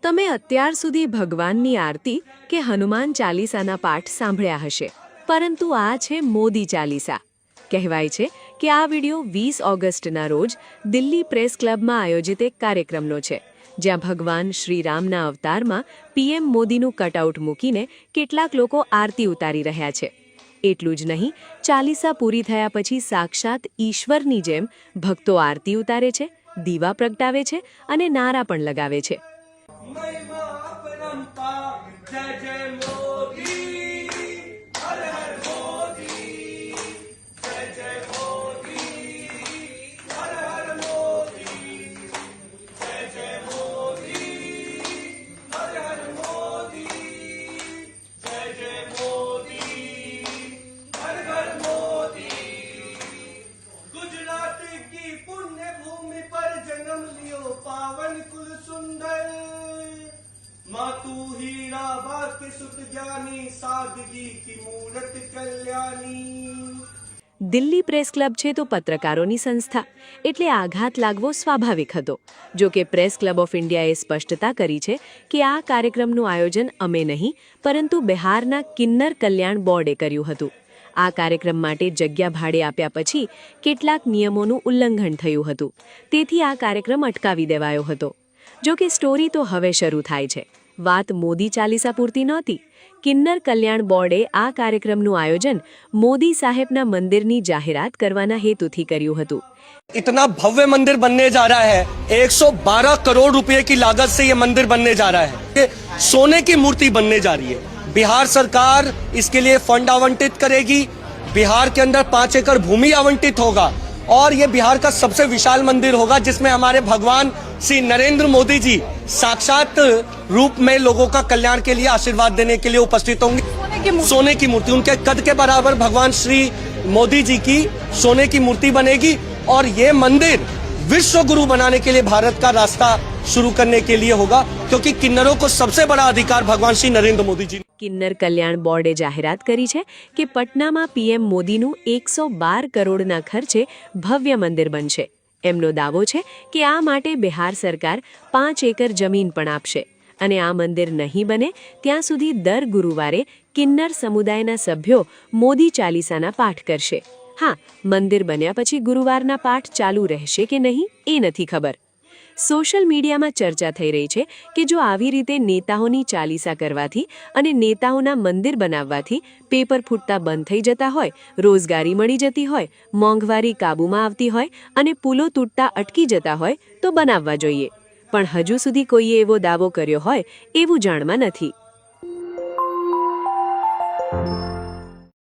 તમે અત્યાર સુધી ભગવાનની આરતી કે હનુમાન ચાલીસાના પાઠ સાંભળ્યા હશે, પરંતુ આ છે મોદી ચાલીસા. કહેવાય છે કે આ વિડિયો 20 ઓગસ્ટના રોજ દિલ્હી પ્રેસ ક્લબમાં આયોજિત એક કાર્યક્રમનો છે, જ્યાં ભગવાન શ્રી રામના અવતારમાં પીએમ મોદીનું કટઆઉટ મૂકીને કેટલાક લોકો આરતી ઉતારી રહ્યા છે. એટલું જ નહીં, ચાલીસા પૂરી થયા પછી સાક્ષાત ઈશ્વરની જેમ ભક્તો આરતી ઉતારે છે, દીવા પ્રગટાવે છે અને નારા પણ લગાવે છે. पावन कुल सुंदर मातु हीरा भाग्य सुत ज्ञानी सादगी की मूरत कल्याणी. દિલ્હી પ્રેસ ક્લબ છે તો પત્રકારોની સંસ્થા, એટલે આઘાત લાગવો સ્વાભાવિક હતો. જો કે પ્રેસ ક્લબ ઓફ ઇન્ડિયાએ સ્પષ્ટતા કરી છે કે આ કાર્યક્રમનું આયોજન અમે નહીં, પરંતુ બિહારના કિન્નર કલ્યાણ બોર્ડે કર્યું હતું. આ કાર્યક્રમ માટે જગ્યા ભાડે આપ્યા પછી કેટલાક નિયમોનું ઉલ્લંઘન થયું હતું, તેથી આ કાર્યક્રમ અટકાવી દેવાયો હતો. જો કે સ્ટોરી તો હવે શરૂ થાય છે. વાત મોદી ચાલીસા પૂરતી નહોતી. કિન્નર કલ્યાણ બોર્ડે આ કાર્યક્રમનું આયોજન મોદી સાહેબના મંદિરની જાહેરાત કરવાના હેતુથી કર્યું હતું. इतना भव्य मंदिर बनने जा रहा है, 112 करोड़ रुपए की लागत से ये मंदिर बनने जा रहा है. सोने की मूर्ति बनने जा रही है. बिहार सरकार इसके लिए फंड आवंटित करेगी. बिहार के अंदर 5 एकड़ भूमि आवंटित होगा और ये बिहार का सबसे विशाल मंदिर होगा, जिसमें हमारे भगवान श्री नरेंद्र मोदी जी साक्षात रूप में लोगों का कल्याण के लिए आशीर्वाद देने के लिए उपस्थित होंगे. सोने की मूर्ति उनके कद के बराबर भगवान श्री मोदी जी की सोने की मूर्ति बनेगी और ये मंदिर विश्व गुरु बनाने के लिए भारत का रास्ता शुरू करने के लिए होगा, क्योंकि किन्नरों को सबसे बड़ा अधिकार भगवान श्री नरेंद्र मोदी जी. કિન્નર કલ્યાણ બોર્ડે જાહેરાત કરી છે કે પટનામાં પીએમ મોદીનું 112 કરોડના ખર્ચે ભવ્ય મંદિર બનશે. એમનો દાવો છે કે આ માટે બિહાર સરકાર 5 એકર જમીન પણ આપશે અને આ મંદિર નહીં બને ત્યાં સુધી દર ગુરુવારે કિન્નર સમુદાયના સભ્યો મોદી ચાલીસાના પાઠ કરશે. હા, મંદિર બન્યા પછી ગુરુવારના પાઠ ચાલુ રહેશે કે નહીં એ નથી ખબર. સોશિયલ મીડિયામાં ચર્ચા થઈ રહી છે કે જો આવી રીતે નેતાઓની ચાલીસા કરવાથી અને નેતાઓના મંદિર બનાવવાથી પેપર ફૂટતા બંધ થઈ જતા હોય, રોજગારી મળી જતી હોય, મોંઘવારી કાબૂમાં આવતી હોય અને પુલો તૂટતા અટકી જતા હોય તો બનાવવા જોઈએ. પણ હજુ સુધી કોઈએ એવો દાવો કર્યો હોય એવું જાણમાં નથી.